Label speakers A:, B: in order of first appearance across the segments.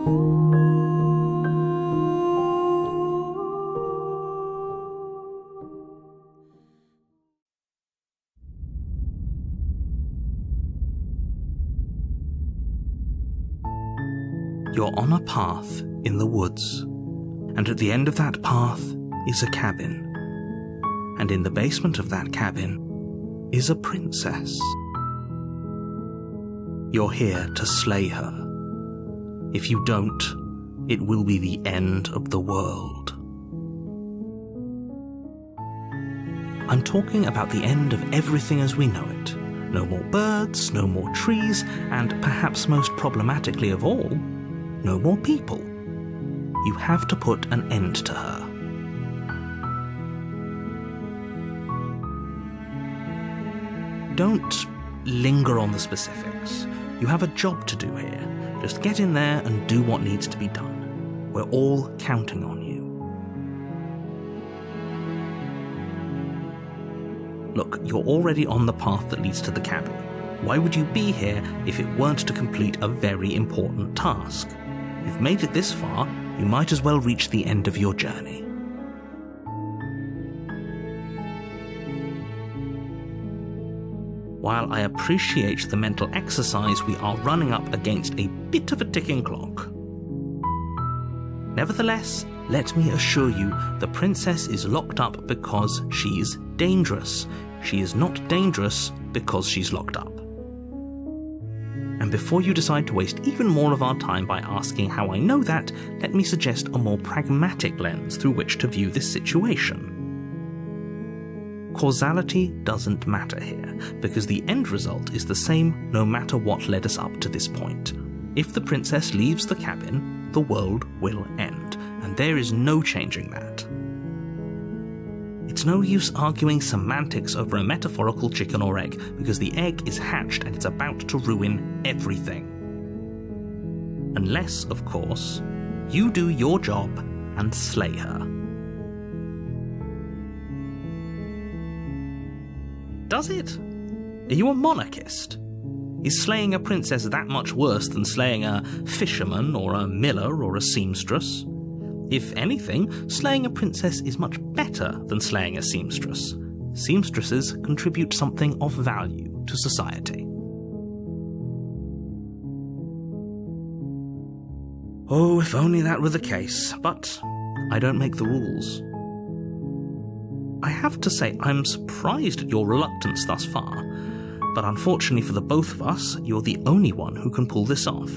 A: You're on a path in the woods, and at the end of that path is a cabin. And in the basement of that cabin is a princess. You're here to slay her. If you don't, it will be the end of the world. I'm talking about the end of everything as we know it. No more birds, no more trees, and perhaps most problematically of all, no more people. You have to put an end to her. Don't linger on the specifics. You have a job to do here. Just get in there and do what needs to be done. We're all counting on you. Look, you're already on the path that leads to the cabin. Why would you be here if it weren't to complete a very important task? You've made it this far, you might as well reach the end of your journey. While I appreciate the mental exercise, we are running up against a bit of a ticking clock. Nevertheless, let me assure you, the princess is locked up because she's dangerous. She is not dangerous because she's locked up. And before you decide to waste even more of our time by asking how I know that, let me suggest a more pragmatic lens through which to view this situation. Causality doesn't matter here, because the end result is the same no matter what led us up to this point. If the princess leaves the cabin, the world will end, and there is no changing that. It's no use arguing semantics over a metaphorical chicken or egg, because the egg is hatched and it's about to ruin everything. Unless, of course, you do your job and slay her. Does it? Are you a monarchist? Is slaying a princess that much worse than slaying a fisherman or a miller or a seamstress? If anything, slaying a princess is much better than slaying a seamstress. Seamstresses contribute something of value to society. Oh, if only that were the case, but I don't make the rules. I have to say, I'm surprised at your reluctance thus far, but unfortunately for the both of us, you're the only one who can pull this off.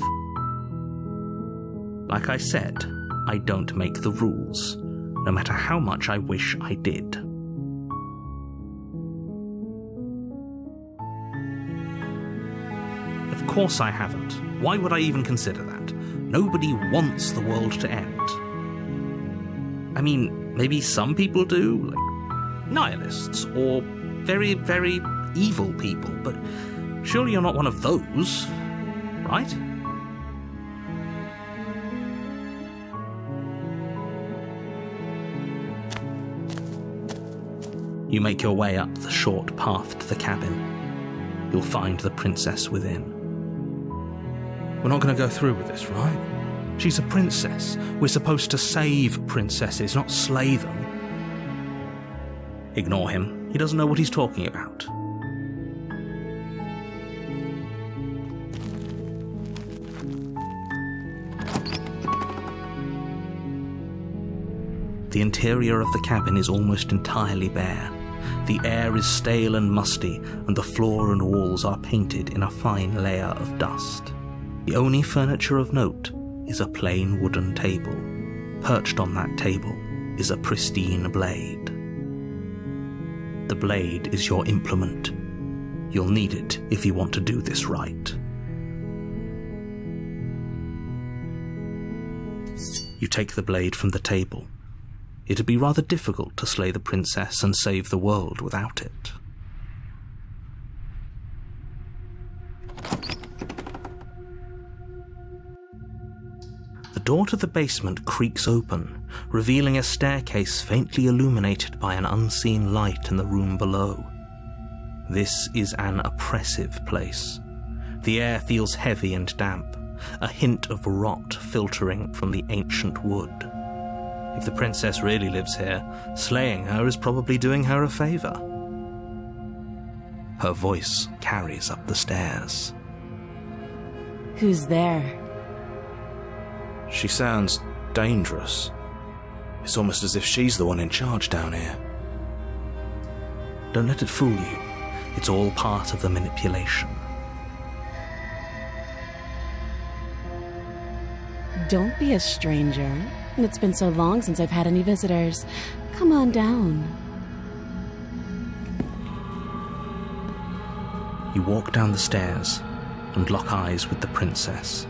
A: Like I said, I don't make the rules, no matter how much I wish I did. Of course I haven't. Why would I even consider that? Nobody wants the world to end. I mean, maybe some people do, like nihilists, or very, very evil people, but surely you're not one of those, right? You make your way up the short path to the cabin. You'll find the princess within. We're not going to go through with this, right? She's a princess. We're supposed to save princesses, not slay them. Ignore him. He doesn't know what he's talking about. The interior of the cabin is almost entirely bare. The air is stale and musty, and the floor and walls are painted in a fine layer of dust. The only furniture of note is a plain wooden table. Perched on that table is a pristine blade. The blade is your implement. You'll need it if you want to do this right. You take the blade from the table. It'd be rather difficult to slay the princess and save the world without it. The door to the basement creaks open, revealing a staircase faintly illuminated by an unseen light in the room below. This is an oppressive place. The air feels heavy and damp. a hint of rot filtering from the ancient wood. If the princess really lives here, slaying her is probably doing her a favour. Her voice carries up the stairs.
B: Who's there?
C: She sounds dangerous. It's almost as if she's the one in charge down here.
A: Don't let it fool you. It's all part of the manipulation.
B: Don't be a stranger. It's been so long since I've had any visitors. Come on down.
A: You walk down the stairs and lock eyes with the princess.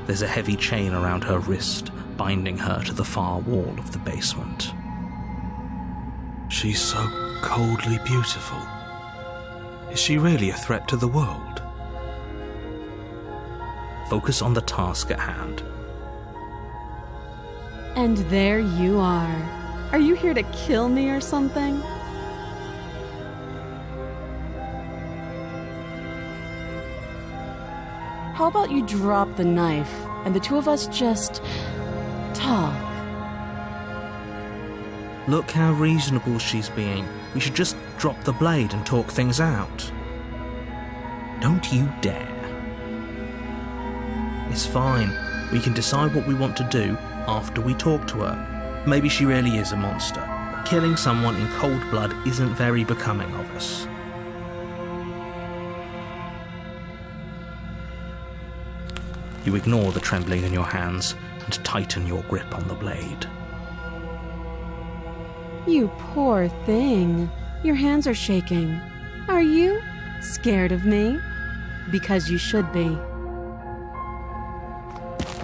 A: There's a heavy chain around her wrist, binding her to the far wall of the basement.
C: She's so coldly beautiful. Is she really a threat to the world?
A: Focus on the task at hand.
B: And there you are. Are you here to kill me or something? How about you drop the knife and the two of us just talk?
A: Look how reasonable she's being. We should just drop the blade and talk things out. Don't you dare. It's fine. We can decide what we want to do after we talk to her. Maybe she really is a monster. Killing someone in cold blood isn't very becoming of us. You ignore the trembling in your hands and tighten your grip on the blade.
B: You poor thing. Your hands are shaking. Are you scared of me? Because you should be.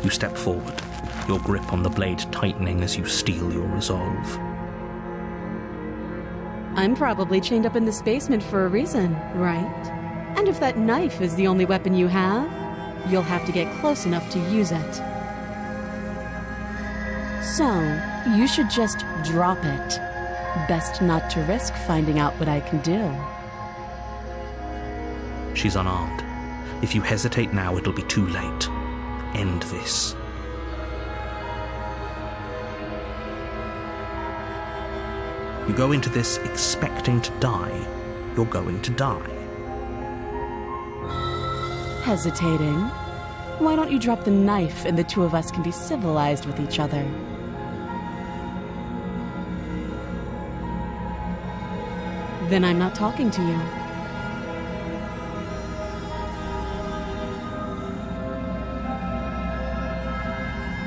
A: You step forward, your grip on the blade tightening as you steel your resolve.
B: I'm probably chained up in this basement for a reason, right? And if that knife is the only weapon you have, you'll have to get close enough to use it. So, you should just drop it. Best not to risk finding out what I can do.
A: She's unarmed. If you hesitate now, it'll be too late. End this. You go into this expecting to die. You're going to die.
B: Hesitating? Why don't you drop the knife and the two of us can be civilized with each other? Then I'm not talking to you.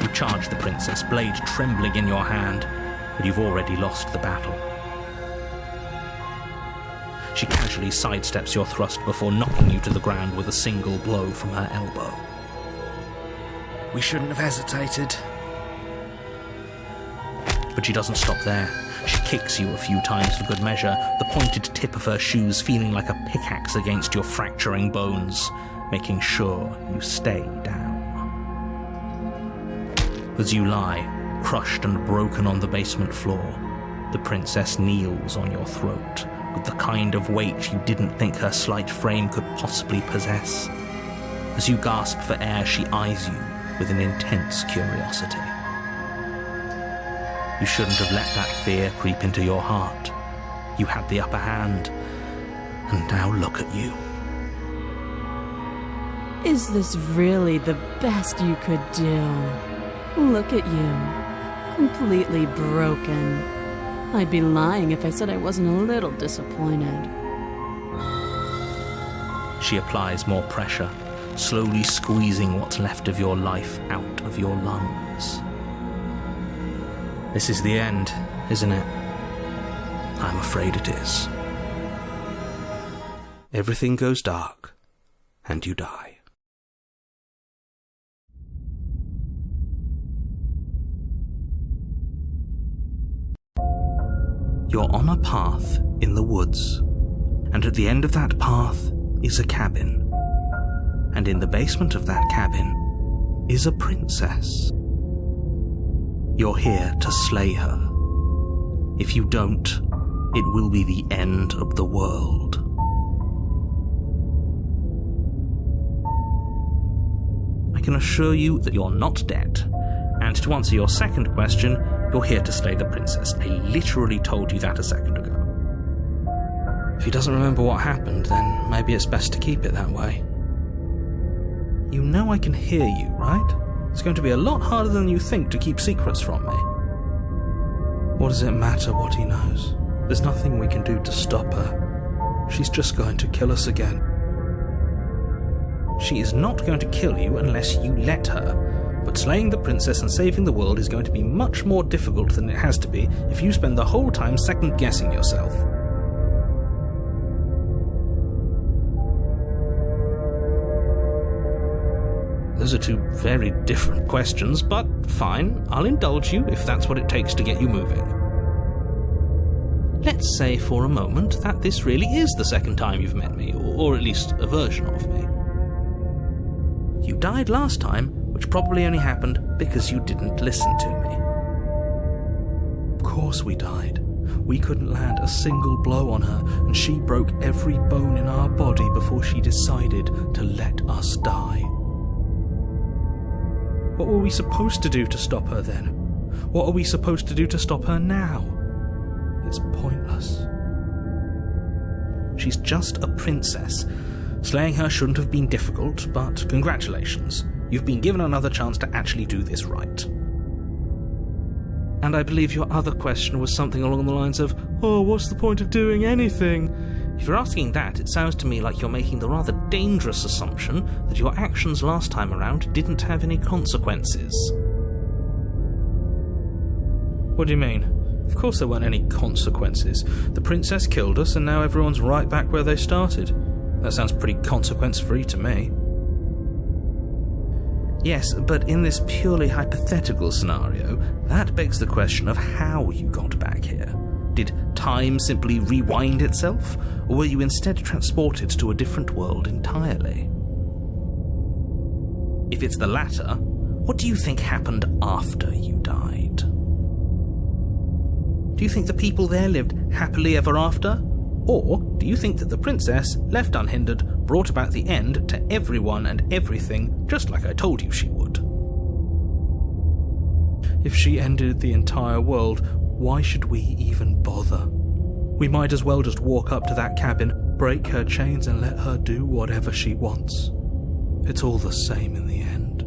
A: You charge the princess, blade trembling in your hand, but you've already lost the battle. She casually sidesteps your thrust before knocking you to the ground with a single blow from her elbow.
C: We shouldn't have hesitated.
A: But she doesn't stop there. She kicks you a few times for good measure, the pointed tip of her shoes feeling like a pickaxe against your fracturing bones, making sure you stay down. As you lie, crushed and broken on the basement floor, the princess kneels on your throat with the kind of weight you didn't think her slight frame could possibly possess. As you gasp for air, she eyes you with an intense curiosity. You shouldn't have let that fear creep into your heart. You had the upper hand, and now look at you.
B: Is this really the best you could do? Look at you, completely broken. I'd be lying if I said I wasn't a little disappointed.
A: She applies more pressure, slowly squeezing what's left of your life out of your lungs. This is the end, isn't it? I'm afraid it is. Everything goes dark, and you die. You're on a path in the woods, and at the end of that path is a cabin. And in the basement of that cabin is a princess. You're here to slay her. If you don't, it will be the end of the world. can assure you that you're not dead. And to answer your second question, you're here to slay the princess. I literally told you that a second ago. If he doesn't remember what happened, then maybe it's best to keep it that way. You know I can hear you, right? It's going to be a lot harder than you think to keep secrets from me. What does it matter what he knows? There's nothing we can do to stop her. She's just going to kill us again. She is not going to kill you unless you let her. But slaying the princess and saving the world is going to be much more difficult than it has to be if you spend the whole time second-guessing yourself. Those are two very different questions, but fine, I'll indulge you if that's what it takes to get you moving. Let's say for a moment that this really is the second time you've met me, or at least a version of me. You died last time, which probably only happened because you didn't listen to me. Of course we died. We couldn't land a single blow on her, and she broke every bone in our body before she decided to let us die. What were we supposed to do to stop her then? What are we supposed to do to stop her now? It's pointless. She's just a princess. Slaying her shouldn't have been difficult, but congratulations. You've been given another chance to actually do this right. And I believe your other question was something along the lines of, oh, what's the point of doing anything? If you're asking that, it sounds to me like you're making the rather dangerous assumption that your actions last time around didn't have any consequences. What do you mean? Of course there weren't any consequences. The princess killed us and now everyone's right back where they started. That sounds pretty consequence-free to me. Yes, but in this purely hypothetical scenario, that begs the question of how you got back here. Did time simply rewind itself, or were you instead transported to a different world entirely? If it's the latter, what do you think happened after you died? Do you think the people there lived happily ever after? Or do you think that the princess, left unhindered, brought about the end to everyone and everything, just like I told you she would? If she ended the entire world, why should we even bother? We might as well just walk up to that cabin, break her chains and let her do whatever she wants. It's all the same in the end.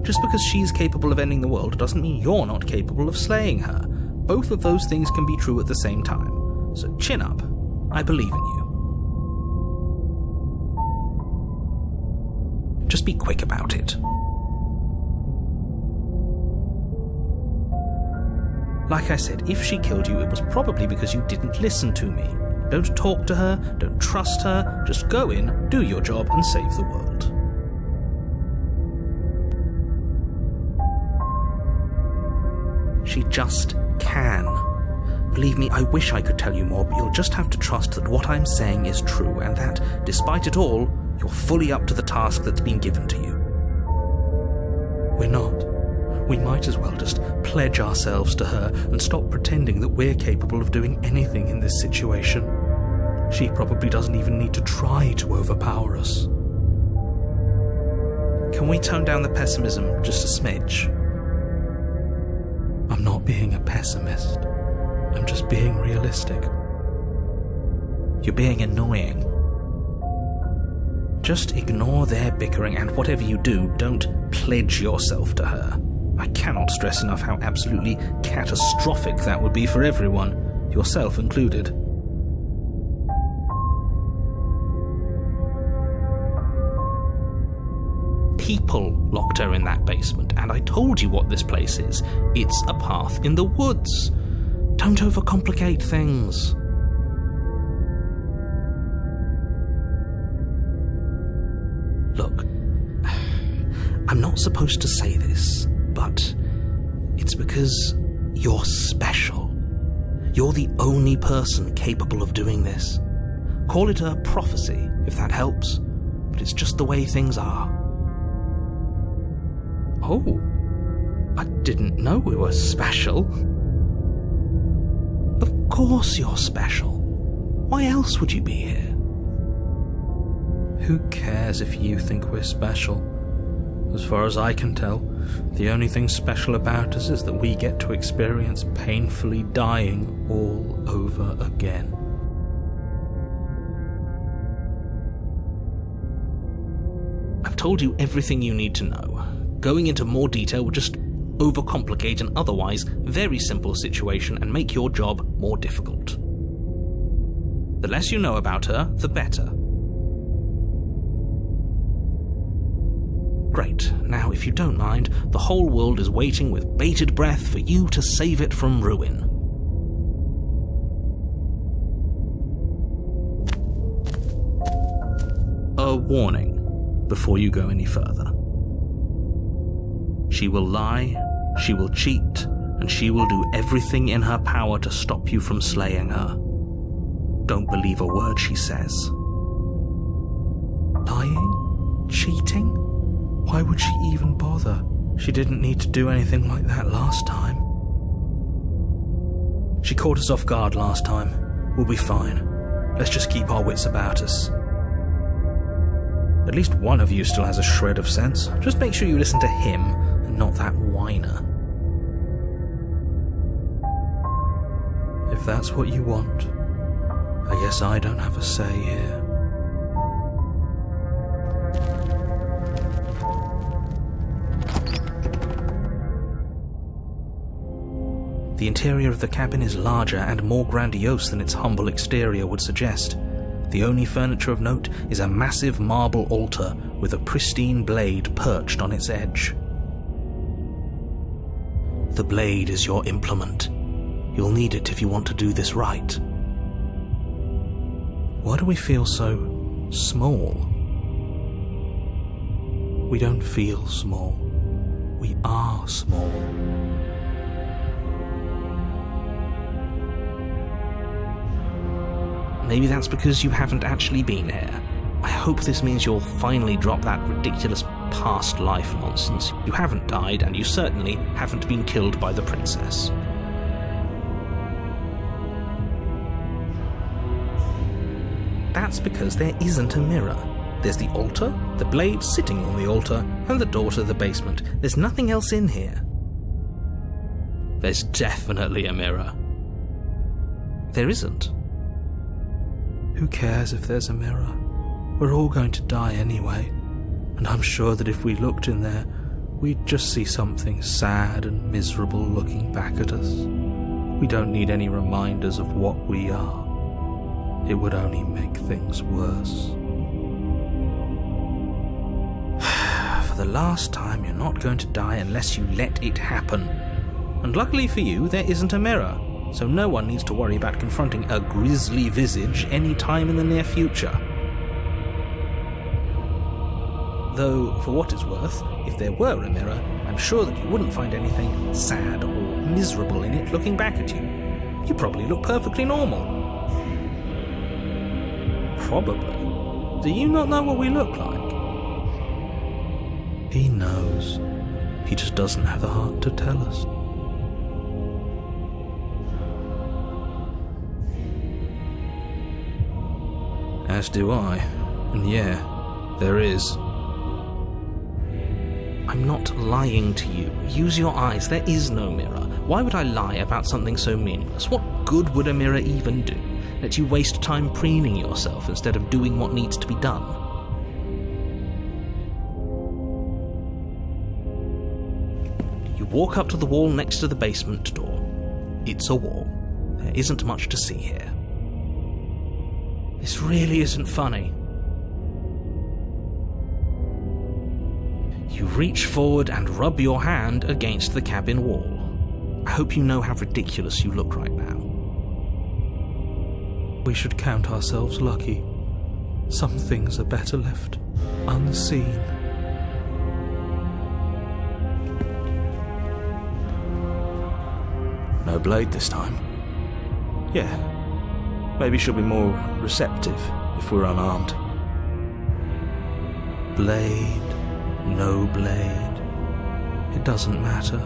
A: Just because she's capable of ending the world doesn't mean you're not capable of slaying her. Both of those things can be true at the same time. So chin up. I believe in you. Just be quick about it. Like I said, if she killed you, it was probably because you didn't listen to me. Don't talk to her, don't trust her, just go in, do your job and save the world. She just can. Believe me, I wish I could tell you more, but you'll just have to trust that what I'm saying is true, and that, despite it all, you're fully up to the task that's been given to you. We're not. We might as well just pledge ourselves to her and stop pretending that we're capable of doing anything in this situation. She probably doesn't even need to try to overpower us. Can we tone down the pessimism just a smidge? I'm not being a pessimist. I'm just being realistic. You're being annoying. Just ignore their bickering, and whatever you do, don't pledge yourself to her. I cannot stress enough how absolutely catastrophic that would be for everyone, yourself included. People locked her in that basement, and I told you what this place is. It's a path in the woods. Don't overcomplicate things. Look, I'm not supposed to say this, but it's because you're special. You're the only person capable of doing this. Call it a prophecy, if that helps, but it's just the way things are. Oh, I didn't know we were special. Of course you're special. Why else would you be here?
C: Who cares if you think we're special? As far as I can tell, the only thing special about us is that we get to experience painfully dying all over again.
A: I've told you everything you need to know. Going into more detail would just overcomplicate an otherwise very simple situation and make your job more difficult. The less you know about her, the better. Great. Now, if you don't mind, the whole world is waiting with bated breath for you to save it from ruin. A warning before you go any further. She will lie, she will cheat, and she will do everything in her power to stop you from slaying her. Don't believe a word she says.
C: Lying? Cheating? Why would she even bother? She didn't need to do anything like that last time. She caught us off guard last time. We'll be fine. Let's just keep our wits about us. At least one of you still has a shred of sense. Just make sure you listen to him and not that whiner. If that's what you want, I guess I don't have a say here.
A: The interior of the cabin is larger and more grandiose than its humble exterior would suggest. The only furniture of note is a massive marble altar with a pristine blade perched on its edge. The blade is your implement. You'll need it if you want to do this right. Why do we feel so small? We don't feel small. We are small. Maybe that's because you haven't actually been here. I hope this means you'll finally drop that ridiculous past life nonsense. You haven't died, and you certainly haven't been killed by the princess. That's because there isn't a mirror. There's the altar, the blade sitting on the altar, and the door to the basement. There's nothing else in here. There's definitely a mirror. There isn't.
C: Who cares if there's a mirror? We're all going to die anyway, and I'm sure that if we looked in there, we'd just see something sad and miserable looking back at us. We don't need any reminders of what we are. It would only make things worse. For the last time, you're not going to die unless you let it happen. And luckily for you, there isn't a mirror. So no one needs to worry about confronting a grisly visage any time in the near future. Though, for what it's worth, if there were a mirror, I'm sure that you wouldn't find anything sad or miserable in it looking back at you. You probably look perfectly normal. Probably. Do you not know what we look like? He knows. He just doesn't have the heart to tell us. As do I. And yeah, there is.
A: I'm not lying to you. Use your eyes. There is no mirror. Why would I lie about something so meaningless? What good would a mirror even do? Let you waste time preening yourself instead of doing what needs to be done. You walk up to the wall next to the basement door. It's a wall. There isn't much to see here. This really isn't funny. You reach forward and rub your hand against the cabin wall. I hope you know how ridiculous you look right now.
C: We should count ourselves lucky. Some things are better left unseen. No blade this time. Yeah. Maybe she'll be more receptive if we're unarmed. Blade, no blade, it doesn't matter.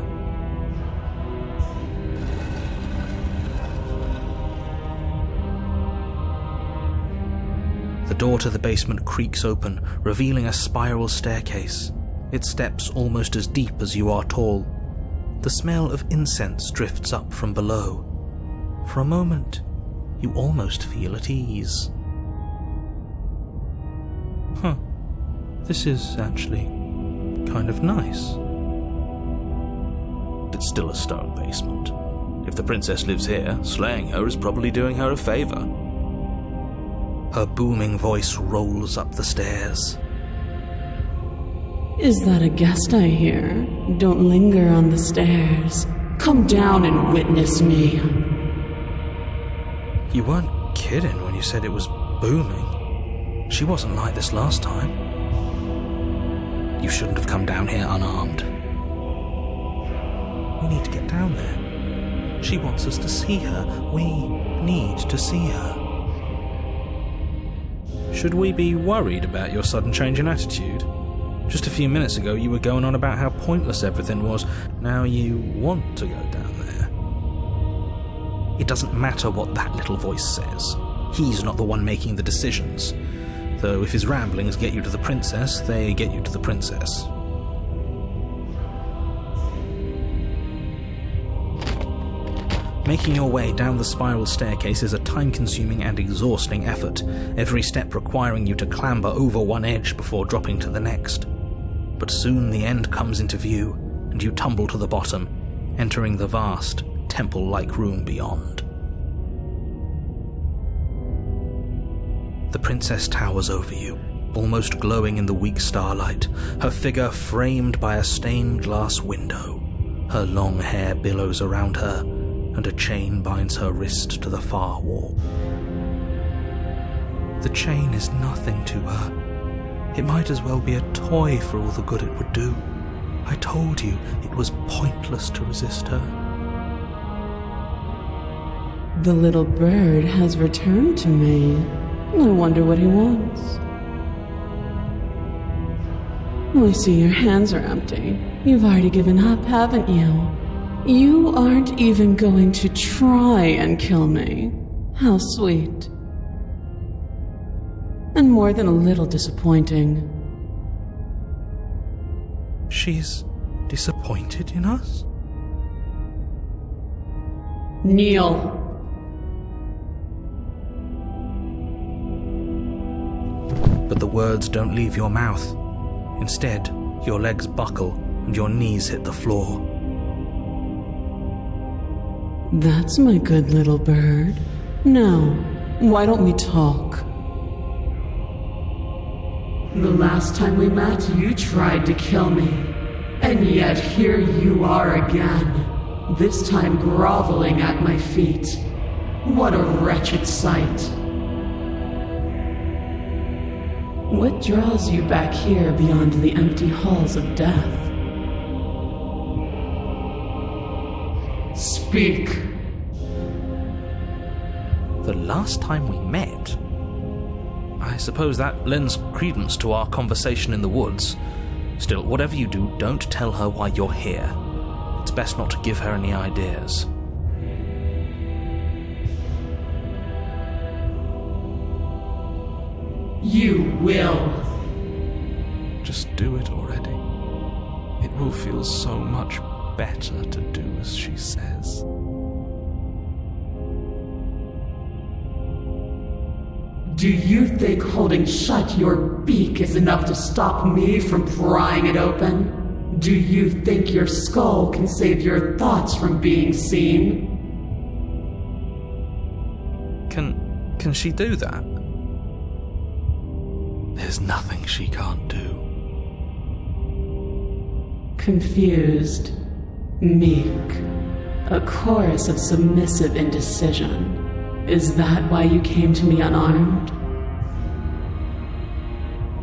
A: The
C: door to the basement creaks open, revealing a spiral staircase, its steps almost as deep as you are tall. The smell of incense drifts up from below. For a moment, you almost feel at ease. This is actually kind of nice. It's still a stone basement. If the princess lives here, slaying her is probably doing her a favor. Her booming voice rolls up the stairs.
B: Is that a guest I hear? Don't linger on the stairs. Come down and witness me.
C: You weren't kidding when you said it was booming. She wasn't like this last time. You shouldn't have come down here unarmed. We need to get down there. She wants us to see her. We need to see her. Should we be worried about your sudden change in attitude? Just a few minutes ago you were going on about how pointless everything was. Now you want to go down there. It doesn't matter what that little voice says. He's not the one making the decisions. Though if his ramblings get you to the princess, they get you to the princess. Making your way down the spiral staircase is a time-consuming and exhausting effort, every step requiring you to clamber over one edge before dropping to the next. But soon the end comes into view, and you tumble to the bottom, entering the vast, temple-like room beyond. The princess towers over you, almost glowing in the weak starlight, her figure framed by a stained glass window. Her long hair billows around her, and a chain binds her wrist to the far wall. The chain is nothing to her. It might as well be a toy for all the good it would do. I told you it was pointless to resist her.
B: The little bird has returned to me. I wonder what he wants. I see your hands are empty. You've already given up, haven't you? You aren't even going to try and kill me. How sweet. And more than a little disappointing.
C: She's disappointed in us?
B: Kneel.
C: But the words don't leave your mouth. Instead, your legs buckle and your knees hit the floor.
B: That's my good little bird. Now, why don't we talk? The last time we met, you tried to kill me. And yet here you are again. This time groveling at my feet. What a wretched sight. What draws you back here beyond the empty halls of death? Speak.
C: The last time we met? I suppose that lends credence to our conversation in the woods. Still, whatever you do, don't tell her why you're here. It's best not to give her any ideas.
B: You will.
C: Just do it already. It will feel so much better to do as she says.
B: Do you think holding shut your beak is enough to stop me from prying it open? Do you think your skull can save your thoughts from being seen?
C: Can she do that? There's nothing she can't do.
B: Confused, meek, a chorus of submissive indecision. Is that why you came to me unarmed?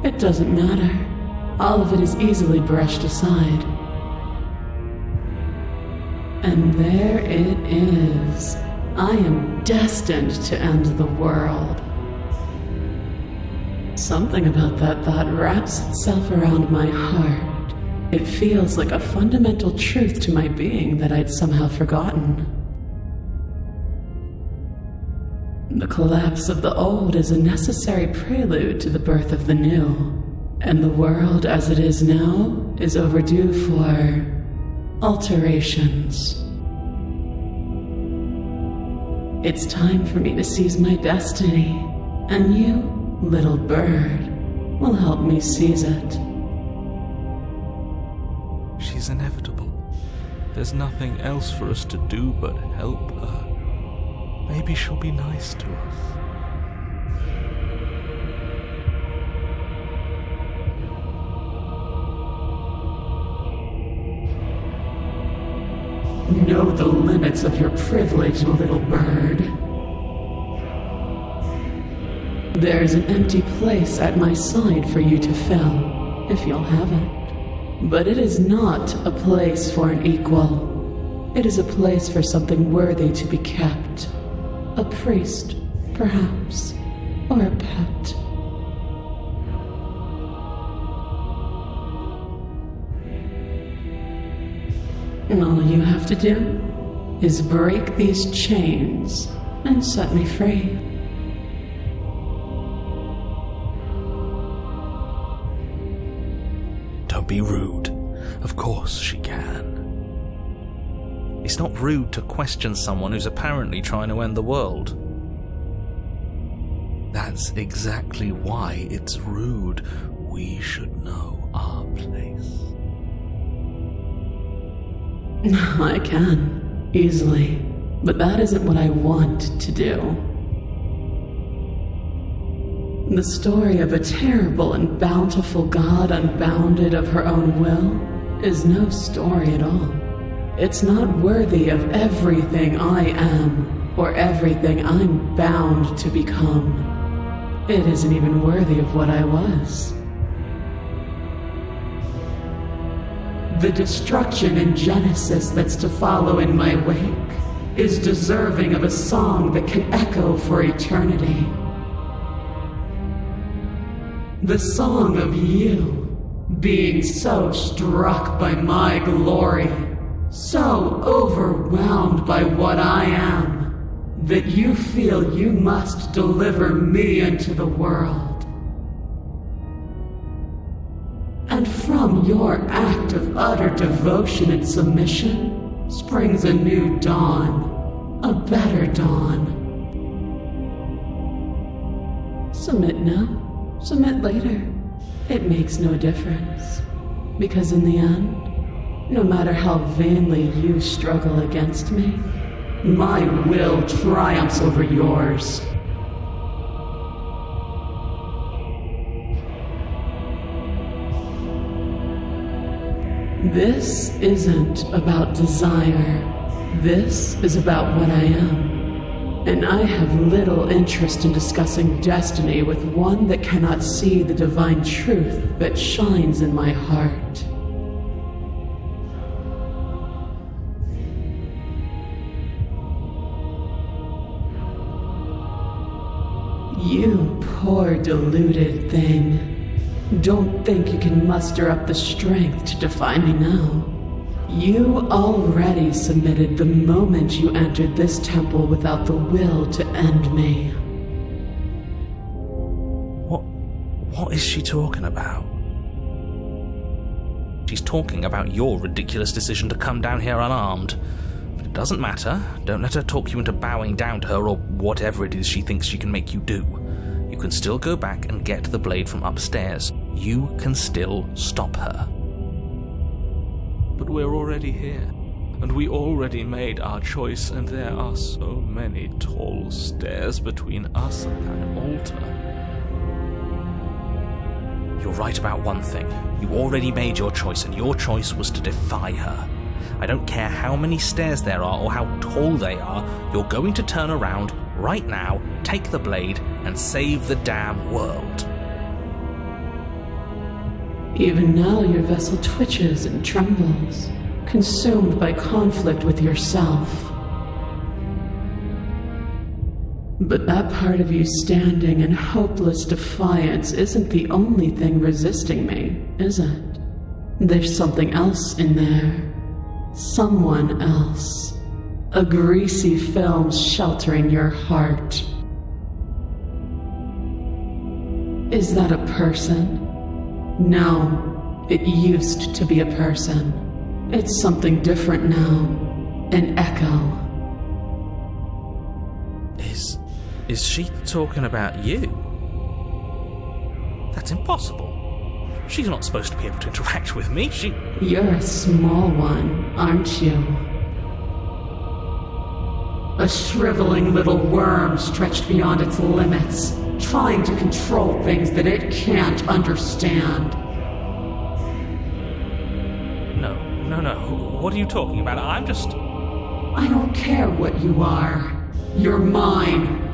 B: It doesn't matter. All of it is easily brushed aside. And there it is. I am destined to end the world. Something about that thought wraps itself around my heart. It feels like a fundamental truth to my being that I'd somehow forgotten. The collapse of the old is a necessary prelude to the birth of the new, and the world as it is now is overdue for alterations. It's time for me to seize my destiny, and you, little bird, will help me seize it.
C: She's inevitable. There's nothing else for us to do but help her. Maybe she'll be nice to us.
B: Know the limits of your privilege, little bird. There's an empty place at my side for you to fill, if you'll have it. But it is not a place for an equal. It is a place for something worthy to be kept. A priest, perhaps, or a pet. And all you have to do is break these chains and set me free.
C: Don't be rude. Of course she can.
A: It's not rude to question someone who's apparently trying to end the world.
C: That's exactly why it's rude. We should know our place.
B: I can, easily, but that isn't what I want to do. The story of a terrible and bountiful God unbounded of her own will is no story at all. It's not worthy of everything I am or everything I'm bound to become. It isn't even worthy of what I was. The destruction in Genesis that's to follow in my wake is deserving of a song that can echo for eternity. The song of you being so struck by my glory, so overwhelmed by what I am, that you feel you must deliver me into the world. And from your act of utter devotion and submission springs a new dawn, a better dawn. Submit now. Submit later. It makes no difference. Because in the end, no matter how vainly you struggle against me, my will triumphs over yours. This isn't about desire. This is about what I am. And I have little interest in discussing destiny with one that cannot see the divine truth that shines in my heart. You poor deluded thing. Don't think you can muster up the strength to defy me now. You already submitted the moment you entered this temple without the will to end me.
A: What is she talking about? She's talking about your ridiculous decision to come down here unarmed. But it doesn't matter. Don't let her talk you into bowing down to her or whatever it is she thinks she can make you do. You can still go back and get the blade from upstairs. You can still stop her.
C: But we're already here, and we already made our choice, and there are so many tall stairs between us and that altar.
A: You're right about one thing. You already made your choice, and your choice was to defy her. I don't care how many stairs there are or how tall they are, you're going to turn around right now, take the blade, and save the damn world.
B: Even now your vessel twitches and trembles, consumed by conflict with yourself. But that part of you standing in hopeless defiance isn't the only thing resisting me, is it? There's something else in there. Someone else. A greasy film sheltering your heart. Is that a person? No, it used to be a person. It's something different now. An echo.
C: Is she talking about you? That's impossible. She's not supposed to be able to interact with me.
B: You're a small one, aren't you? A shriveling little worm stretched beyond its limits, trying to control things that it can't understand.
C: No. What are you talking about?
B: I don't care what you are. You're mine.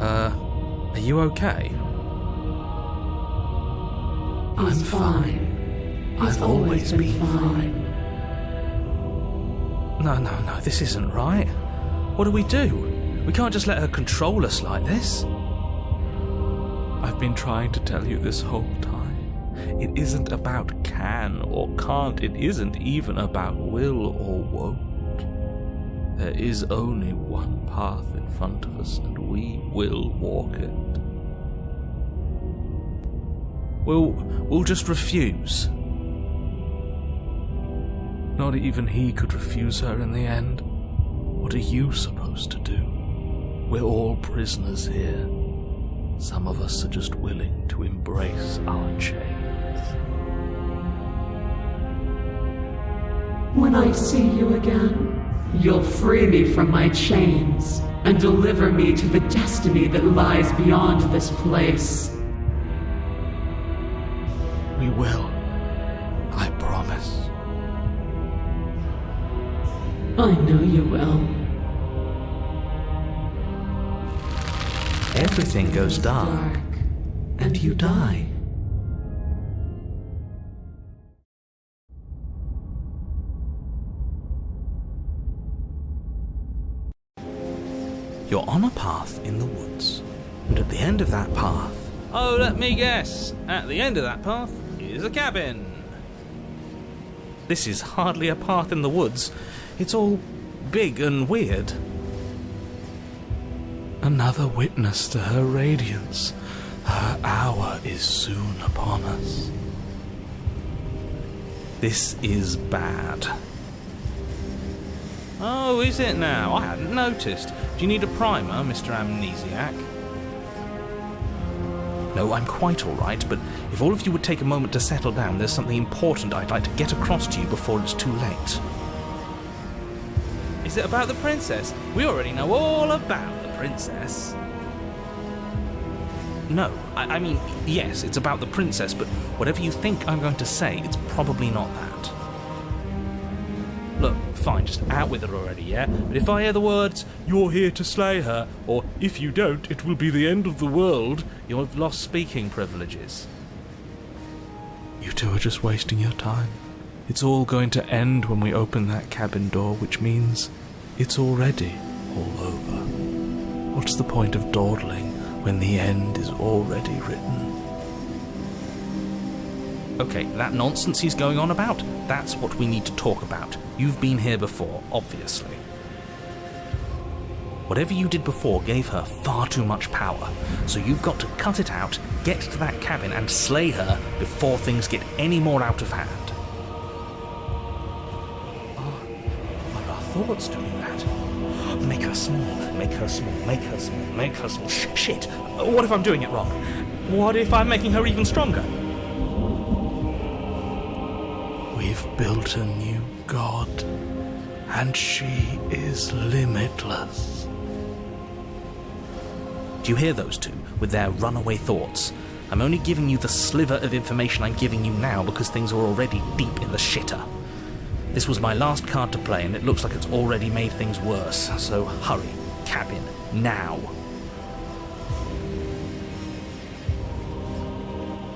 C: Are you okay?
B: I'm fine.
C: I've always been fine. No, this isn't right. What do? We can't just let her control us like this. I've been trying to tell you this whole time. It isn't about can or can't. It isn't even about will or won't. There is only one path in front of us, and we will walk it. We'll just refuse. Not even he could refuse her in the end. What are you supposed to do? We're all prisoners here. Some of us are just willing to embrace our chains.
B: When I see you again, you'll free me from my chains and deliver me to the destiny that lies beyond this place.
C: We will. I promise.
B: I know you will.
A: Everything goes dark, and you die. You're on a path in the woods, and at the end of that path...
C: Oh, let me guess. At the end of that path is a cabin.
A: This is hardly a path in the woods. It's all big and weird.
C: Another witness to her radiance. Her hour is soon upon us.
A: This is bad.
C: Oh, is it now? I hadn't noticed. Do you need a primer, Mr. Amnesiac?
A: No, I'm quite all right, but if all of you would take a moment to settle down, there's something important I'd like to get across to you before it's too late.
C: Is it about the princess? We already know all about the princess.
A: No, I mean, yes, it's about the princess, but whatever you think I'm going to say, it's probably not that.
C: Look, fine, just out with it already, yeah? But if I hear the words, "You're here to slay her," or "If you don't, it will be the end of the world," you'll have lost speaking privileges. You two are just wasting your time. It's all going to end when we open that cabin door, which means it's already all over. What's the point of dawdling when the end is already written?
A: Okay, that nonsense he's going on about, that's what we need to talk about. You've been here before, obviously. Whatever you did before gave her far too much power, so you've got to cut it out, get to that cabin and slay her before things get any more out of hand.
C: Are our thoughts doing that?
A: Make her small, make her small, make her small, make her small. Shit! What if I'm doing it wrong? What if I'm making her even stronger?
C: We've built a new god, and she is limitless.
A: Do you hear those two, with their runaway thoughts? I'm only giving you the sliver of information I'm giving you now because things are already deep in the shitter. This was my last card to play, and it looks like it's already made things worse, so hurry, cabin, now.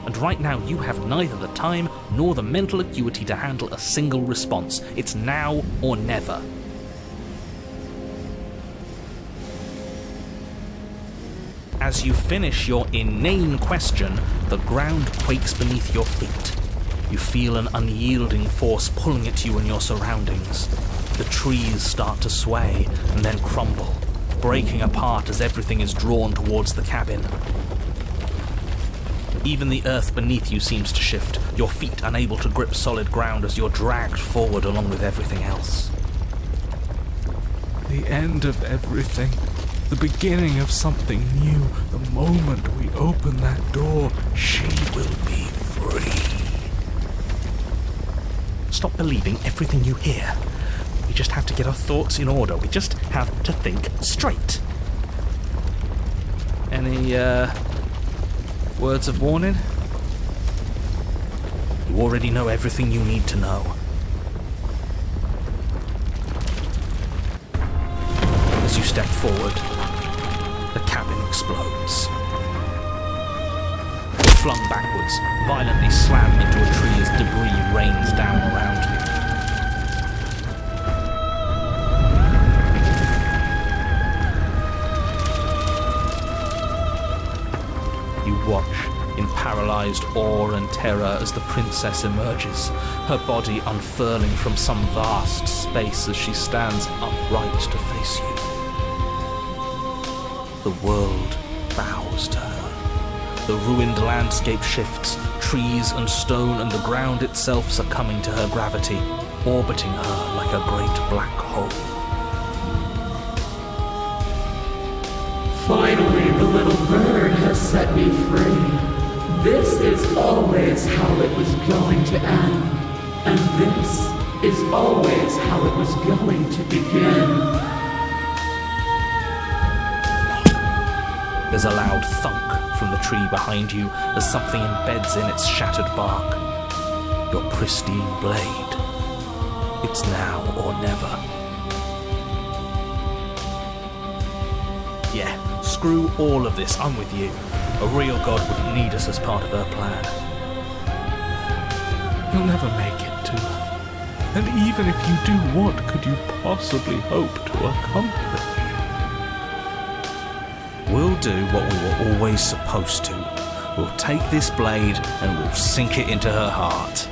A: And right now you have neither the time nor the mental acuity to handle a single response. It's now or never. As you finish your inane question, the ground quakes beneath your feet. You feel an unyielding force pulling at you and your surroundings. The trees start to sway and then crumble, breaking apart as everything is drawn towards the cabin. Even the earth beneath you seems to shift, your feet unable to grip solid ground as you're dragged forward along with everything else.
C: The end of everything. The beginning of something new. The moment we open that door,
A: She will be free. Stop believing everything you hear. We just have to get our thoughts in order. We just have to think straight.
C: Any, words of warning?
A: You already know everything you need to know. As you step forward, the cabin explodes. You're flung backwards, violently slammed into a tree as debris rains down around you. You watch in paralyzed awe and terror as the princess emerges, her body unfurling from some vast space as she stands upright to face you. The world bows to her. The ruined landscape shifts, trees and stone and the ground itself succumbing to her gravity, orbiting her like a great black hole.
D: Finally, the little bird has set me free. This is always how it was going to end. And this is always how it was going to begin.
A: There's a loud thunk from the tree behind you as something embeds in its shattered bark. Your pristine blade. It's now or never. Yeah, screw all of this, I'm with you. A real god wouldn't need us as part of her plan.
C: You'll never make it to her. And even if you do, what could you possibly hope to accomplish?
A: We'll do what we were always supposed to. We'll take this blade and we'll sink it into her heart.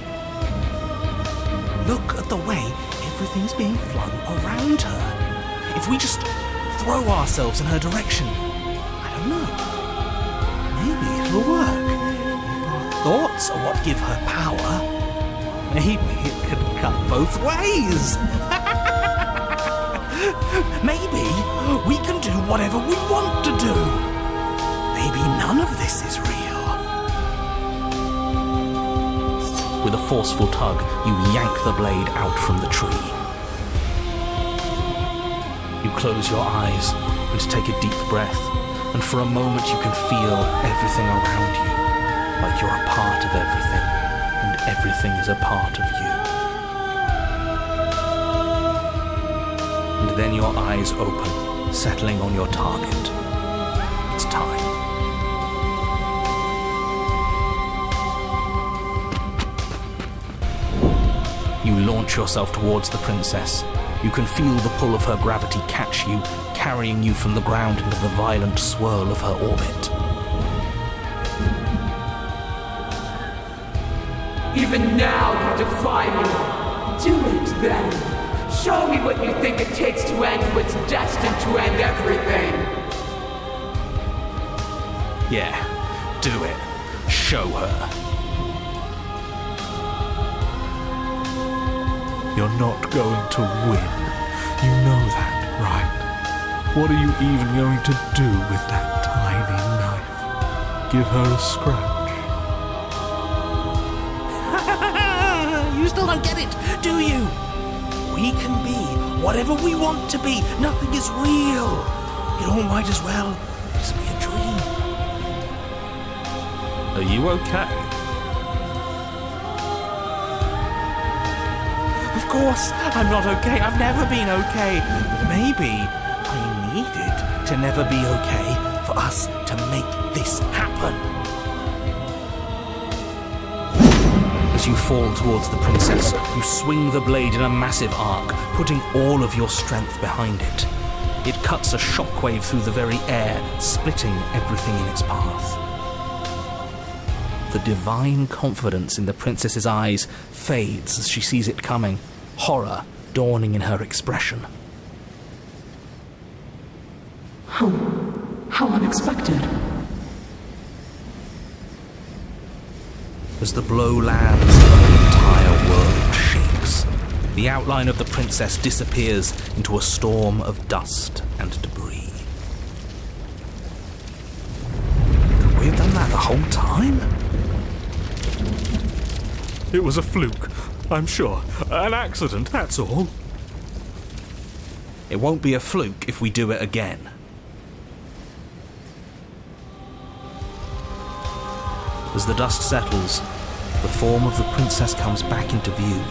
A: Look at the way everything's being flung around her. If we just throw ourselves in her direction, I don't know. Maybe it'll work. If our thoughts are what give her power, maybe it could cut both ways. Maybe we can do whatever we want to do. Maybe none of this is real. With a forceful tug, you yank the blade out from the tree. You close your eyes and take a deep breath, and for a moment you can feel everything around you, like you're a part of everything, and everything is a part of you. And then your eyes open, settling on your target. It's time. You launch yourself towards the princess. You can feel the pull of her gravity catch you, carrying you from the ground into the violent swirl of her orbit.
D: Even now you defy me. Do it then. Show me what you think it takes to end what's destined to end everything.
A: Yeah, do it. Show her.
C: You're not going to win. You know that, right? What are you even going to do with that tiny knife? Give her a scratch?
A: You still don't get it, do you? We can be whatever we want to be. Nothing is real. It all might as well just be a dream.
C: Are you okay?
A: Of course, I'm not okay. I've never been okay. But maybe I needed to never be okay for us to make this happen. As you fall towards the princess, you swing the blade in a massive arc, putting all of your strength behind it. It cuts a shockwave through the very air, splitting everything in its path. The divine confidence in the princess's eyes fades as she sees it coming. Horror dawning in her expression.
D: How unexpected.
A: As the blow lands, the entire world shakes. The outline of the princess disappears into a storm of dust and debris. Could we have done that the whole time?
C: It was a fluke, I'm sure. An accident, that's all.
A: It won't be a fluke if we do it again. As the dust settles, the form of the princess comes back into view.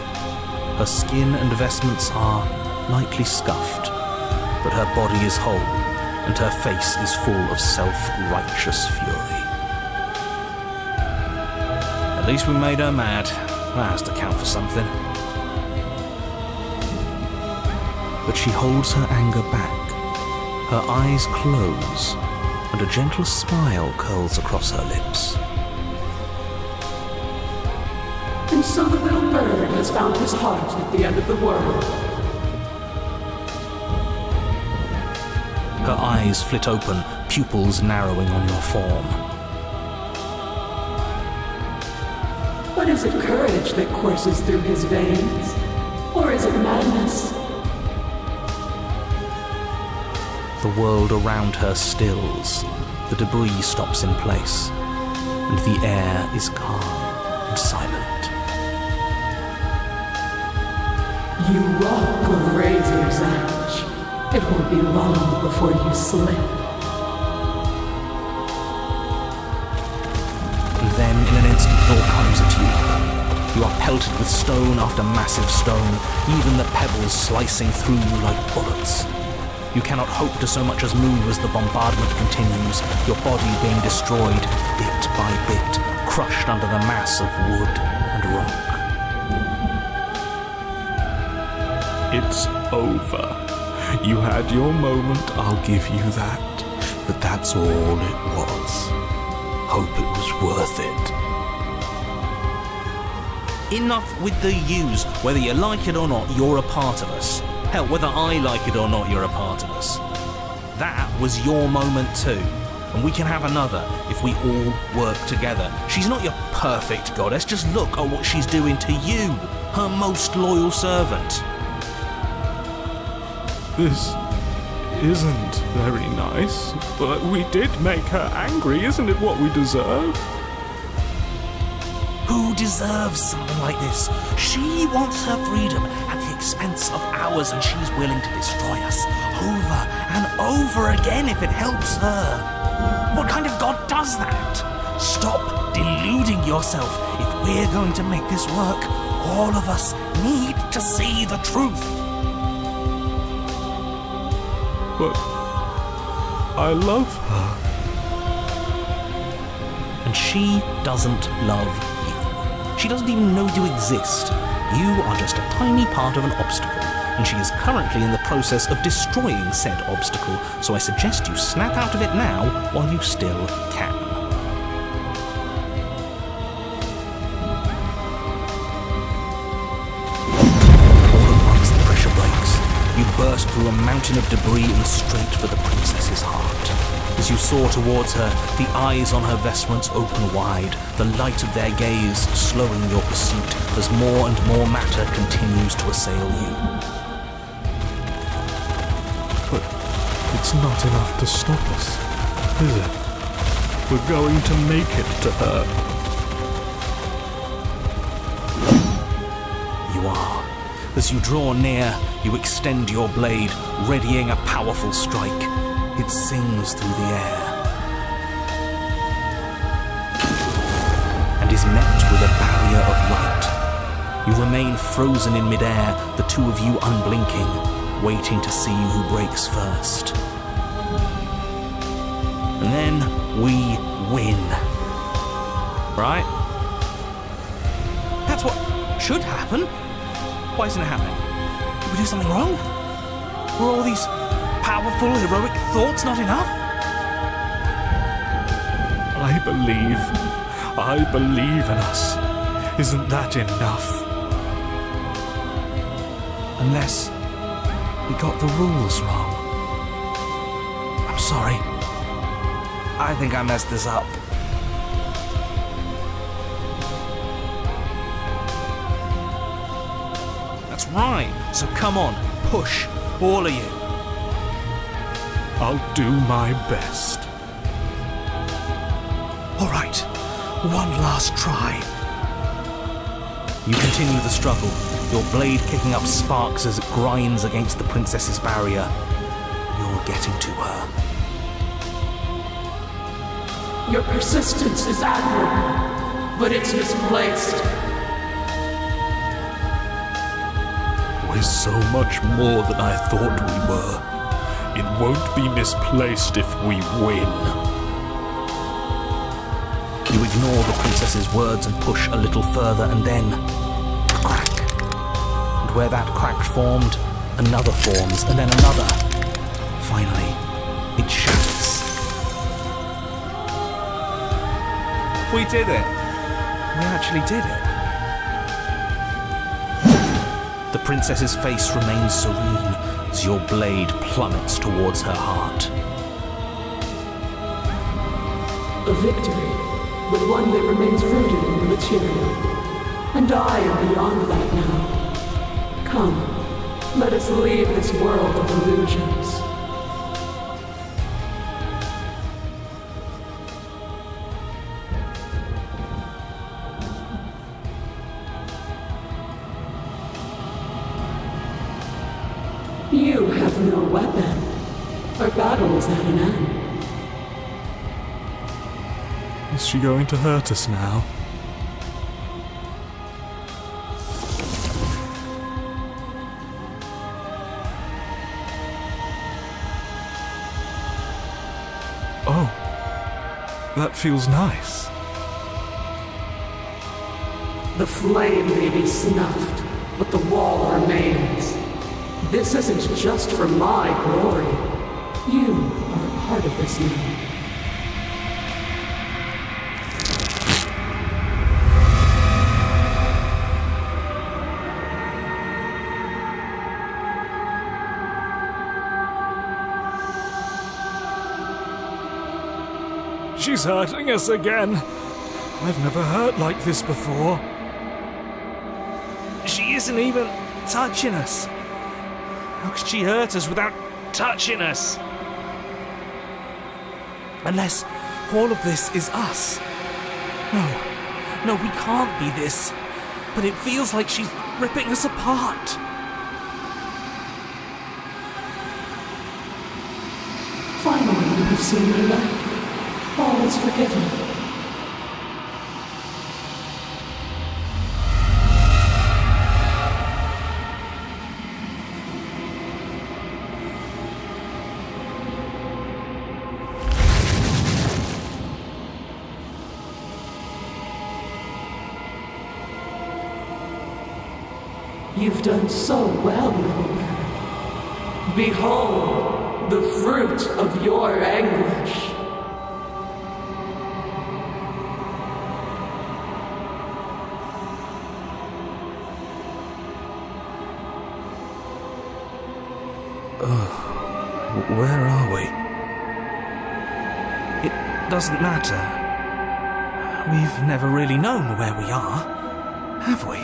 A: Her skin and vestments are lightly scuffed, but her body is whole, and her face is full of self-righteous fury. At least we made her mad. That has to count for something. But she holds her anger back. Her eyes close, and a gentle smile curls across her lips.
D: And so the little bird has found his heart at the end of the world.
A: Her eyes flit open, pupils narrowing on your form.
D: But is it courage that courses through his veins? Or is it madness?
A: The world around her stills. The debris stops in place, and the air is calm and silent.
D: You walk a razor's edge. It won't be long before you slip.
A: And then in an instant it all comes at you. You are pelted with stone after massive stone, even the pebbles slicing through you like bullets. You cannot hope to so much as move as the bombardment continues, your body being destroyed bit by bit, crushed under the mass of wood and rock.
C: It's over. You had your moment, I'll give you that. But that's all it was. Hope it was worth it.
A: Enough with the yous. Whether you like it or not, you're a part of us. Hell, whether I like it or not, you're a part of us. That was your moment too. And we can have another if we all work together. She's not your perfect goddess, just look at what she's doing to you, her most loyal servant.
C: This isn't very nice, but we did make her angry. Isn't it what we deserve?
A: Who deserves something like this? She wants her freedom at the expense of ours, and she's willing to destroy us over and over again if it helps her. What kind of god does that? Stop deluding yourself. If we're going to make this work, all of us need to see the truth.
C: But I love her.
A: And she doesn't love you. She doesn't even know you exist. You are just a tiny part of an obstacle, and she is currently in the process of destroying said obstacle, so I suggest you snap out of it now while you still can. You burst through a mountain of debris and straight for the princess's heart. As you soar towards her, the eyes on her vestments open wide, the light of their gaze slowing your pursuit as more and more matter continues to assail you.
C: But it's not enough to stop us, is it? We're going to make it to her.
A: You are. As you draw near, you extend your blade, readying a powerful strike. It sings through the air and is met with a barrier of light. You remain frozen in midair, the two of you unblinking, waiting to see who breaks first. And then we win. Right? That's what should happen. Why isn't it happening? Did we do something wrong? Were all these powerful, heroic thoughts not enough?
C: I believe in us. Isn't that enough? Unless we got the rules wrong. I'm sorry. I think I messed this up. That's right. So come on, push, all of you.
E: I'll do my best.
C: All right, one last try. You continue the struggle, your blade kicking up sparks as it grinds against the princess's barrier. You're getting to her.
D: Your persistence is admirable, but it's misplaced.
E: We're so much more than I thought we were. It won't be misplaced if we win.
C: You ignore the princess's words and push a little further, and then a crack. And where that crack formed, another forms, and then another. Finally, it shatters. We did it. We actually did it. The princess's face remains serene as your blade plummets towards her heart.
D: A victory, but one that remains rooted in the material. And I am beyond that now. Come, let us leave this world of illusions. You have no weapon. Our battle is at an end.
E: Is she going to hurt us now? Oh, that feels nice.
D: The flame may be snuffed, but the wall remains. This isn't just for my glory. You are a part of this now.
E: She's hurting us again. I've never hurt like this before.
C: She isn't even touching us. How could she hurt us without touching us? Unless all of this is us. No, we can't be this. But it feels like she's ripping us apart.
D: Finally, you have seen my light. All is forgiven. You've done so well, little bird. Behold, the fruit of your anguish.
C: Where are we? It doesn't matter. We've never really known where we are, have we?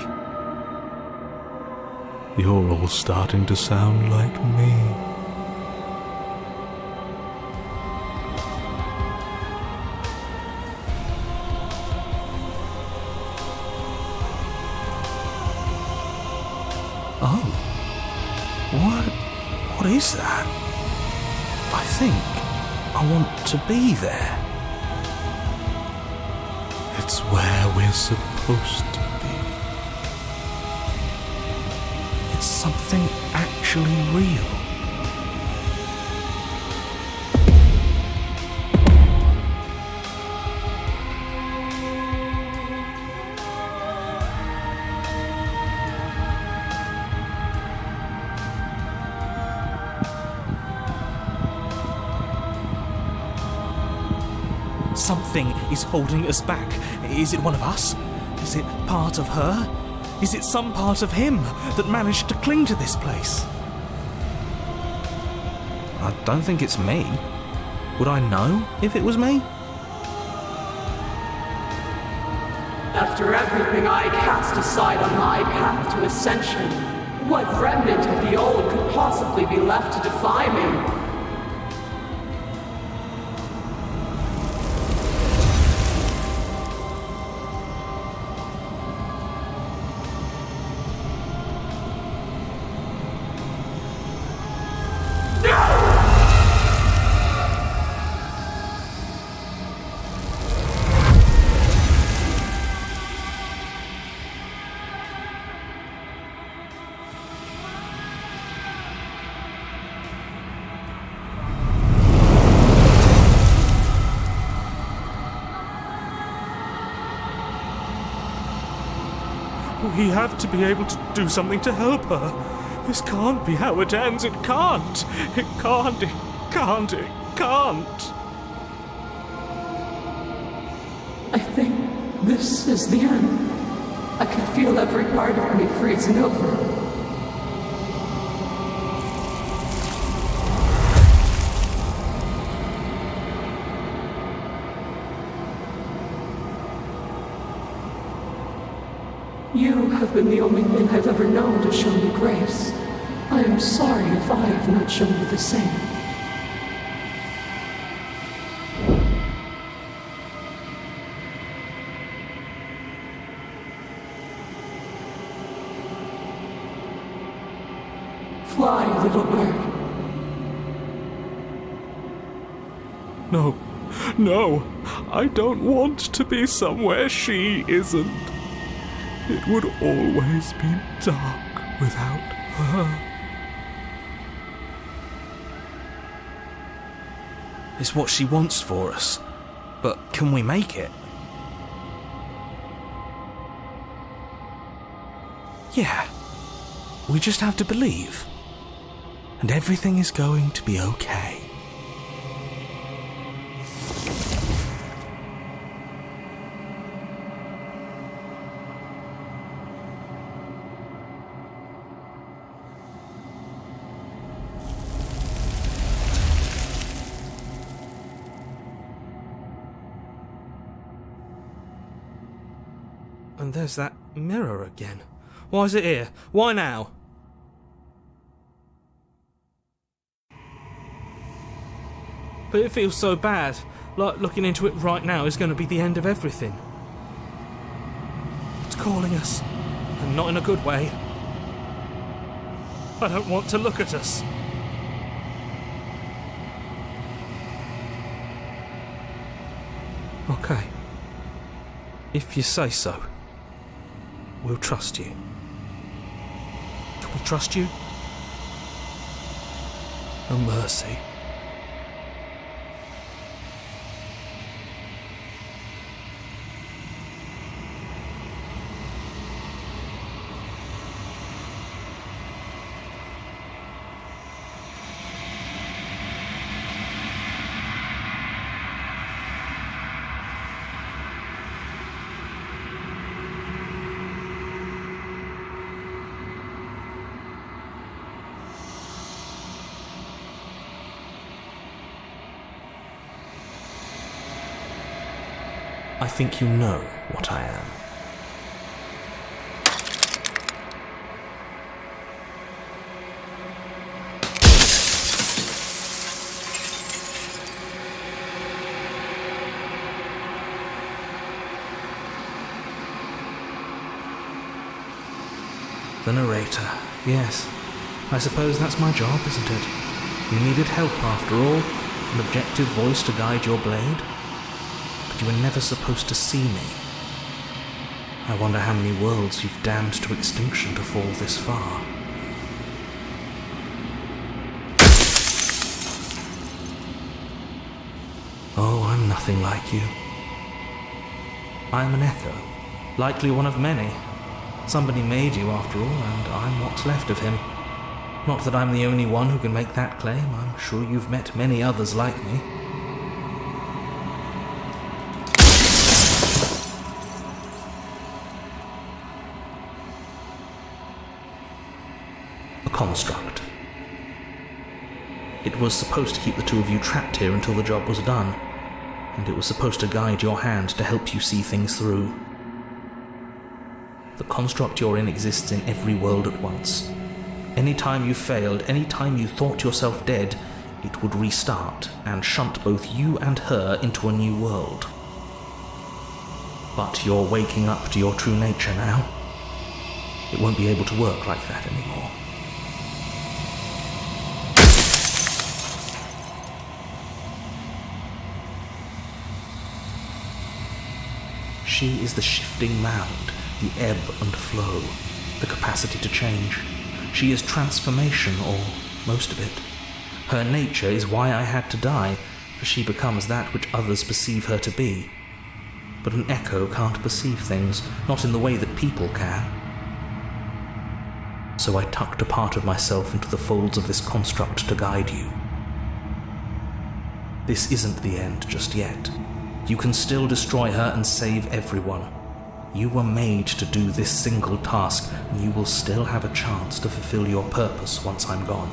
E: You're all starting to sound like me.
C: Oh. What is that? I think I want to be there.
E: It's where we're supposed to be.
C: It's something actually real. Something is holding us back. Is it one of us? Is it part of her? Is it some part of him that managed to cling to this place? I don't think it's me. Would I know if it was me?
D: After everything I cast aside on my path to ascension, what remnant of the old could possibly be left to defy me?
E: We have to be able to do something to help her. This can't be how it ends. It can't. It can't. It can't. It can't.
D: I think this is the end. I can feel every part of me freezing over. You have been the only thing I've ever known to show me grace. I am sorry if I have not shown you the same. Fly, little bird.
E: No. No. I don't want to be somewhere she isn't. It would always be dark without her.
C: It's what she wants for us. But can we make it? Yeah. We just have to believe. And everything is going to be okay. And there's that mirror again. Why is it here? Why now? But it feels so bad, like looking into it right now is going to be the end of everything. It's calling us, and not in a good way. I don't want to look at us. Okay. If you say so. We'll trust you. Can we trust you? Oh, mercy. I think you know what I am. The narrator. Yes. I suppose that's my job, isn't it? You needed help after all, an objective voice to guide your blade. But you were never supposed to see me. I wonder how many worlds you've damned to extinction to fall this far. Oh, I'm nothing like you. I'm an echo, likely one of many. Somebody made you after all, and I'm what's left of him. Not that I'm the only one who can make that claim. I'm sure you've met many others like me.
A: a construct. It was supposed to keep the two of you trapped here until the job was done, and it was supposed to guide your hand to help you see things through. The construct you're in exists in every world at once. Any time you failed, any time you thought yourself dead, it would restart and shunt both you and her into a new world. But you're waking up to your true nature now. It won't be able to work like that anymore. She is the shifting mound, the ebb and flow, the capacity to change. She is transformation, or most of it. Her nature is why I had to die, for she becomes that which others perceive her to be. But an echo can't perceive things, not in the way that people can. So I tucked a part of myself into the folds of this construct to guide you. This isn't the end just yet. You can still destroy her and save everyone. You were made to do this single task, and you will still have a chance to fulfill your purpose once I'm gone.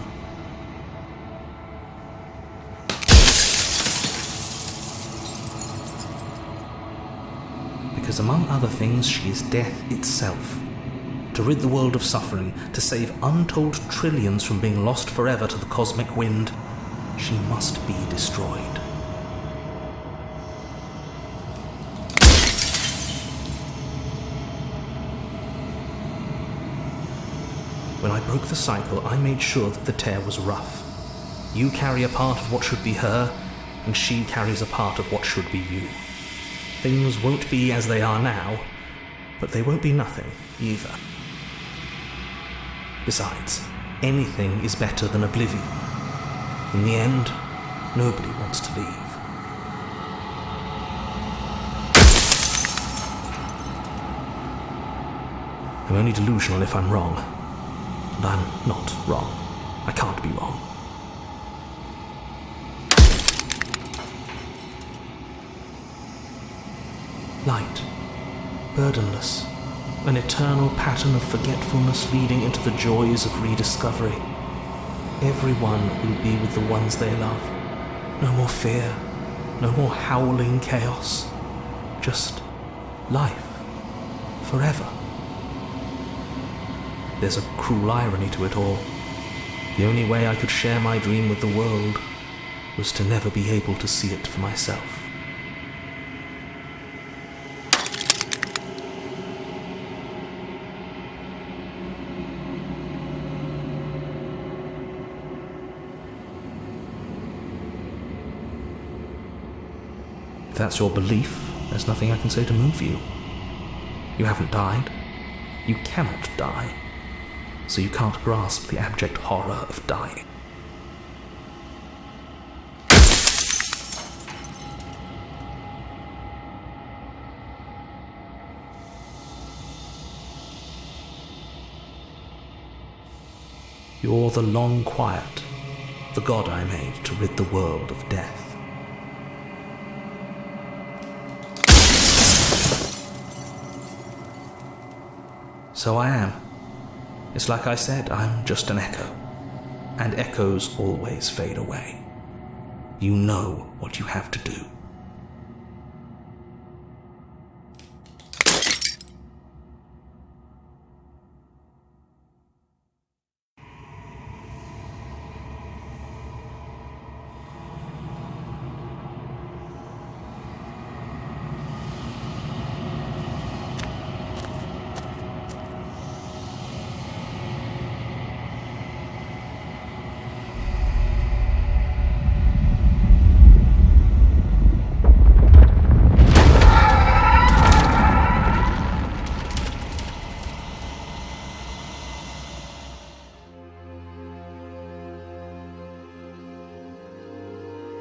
A: Because among other things, she is death itself. To rid the world of suffering, to save untold trillions from being lost forever to the cosmic wind, she must be destroyed. When I broke the cycle, I made sure that the tear was rough. You carry a part of what should be her, and she carries a part of what should be you. Things won't be as they are now, but they won't be nothing either. Besides, anything is better than oblivion. In the end, nobody wants to leave. I'm only delusional if I'm wrong. And I'm not wrong. I can't be wrong. Light, burdenless, an eternal pattern of forgetfulness leading into the joys of rediscovery. Everyone will be with the ones they love. No more fear, no more howling chaos. Just life, forever. There's a cruel irony to it all. The only way I could share my dream with the world was to never be able to see it for myself. If that's your belief, there's nothing I can say to move you. You haven't died. You cannot die. So you can't grasp the abject horror of dying. You're the long quiet, the god I made to rid the world of death. So I am. It's like I said, I'm just an echo. And echoes always fade away. You know what you have to do.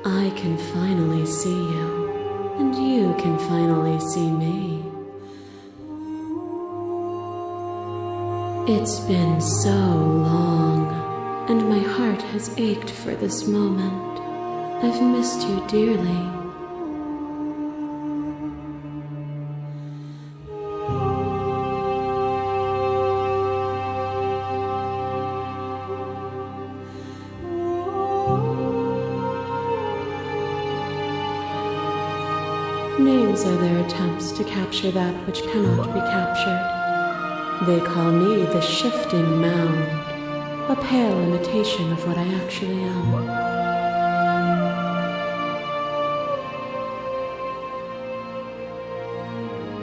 B: I can finally see you, and you can finally see me. It's been so long, and my heart has ached for this moment. I've missed you dearly. Dreams are their attempts to capture that which cannot be captured. They call me the shifting mound, a pale imitation of what I actually am.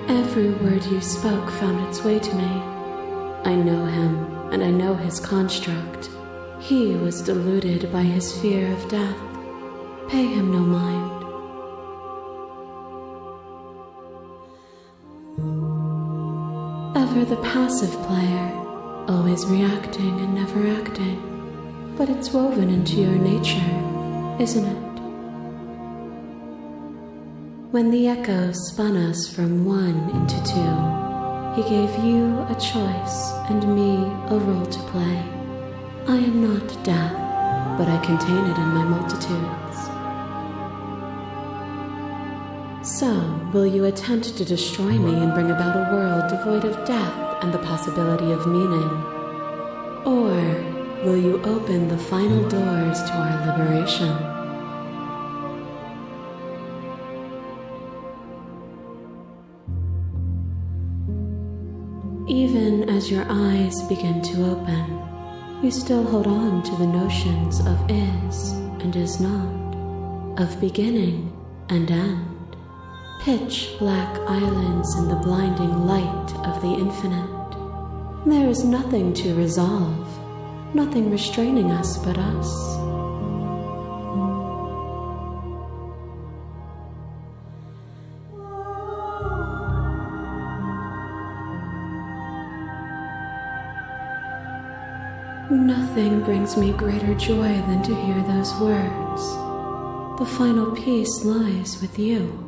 B: Every word you spoke found its way to me. I know him, and I know his construct. He was deluded by his fear of death. Pay him no mind. Ever the passive player, always reacting and never acting. But it's woven into your nature, isn't it? When the echoes spun us from one into two, he gave you a choice and me a role to play. I am not death, but I contain it in my multitudes. So, will you attempt to destroy me and bring about a world devoid of death and the possibility of meaning? Or will you open the final doors to our liberation? Even as your eyes begin to open, you still hold on to the notions of is and is not, of beginning and end. Pitch black islands in the blinding light of the infinite. There is nothing to resolve, nothing restraining us but us. Nothing brings me greater joy than to hear those words. The final peace lies with you.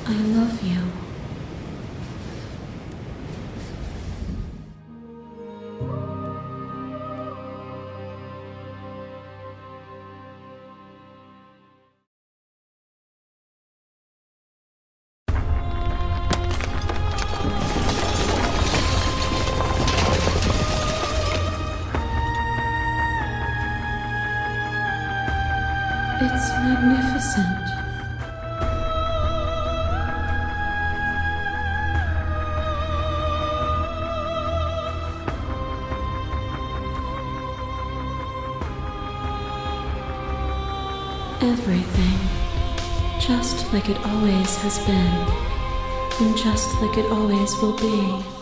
B: I love you. It's magnificent. Everything, just like it always has been, and just like it always will be.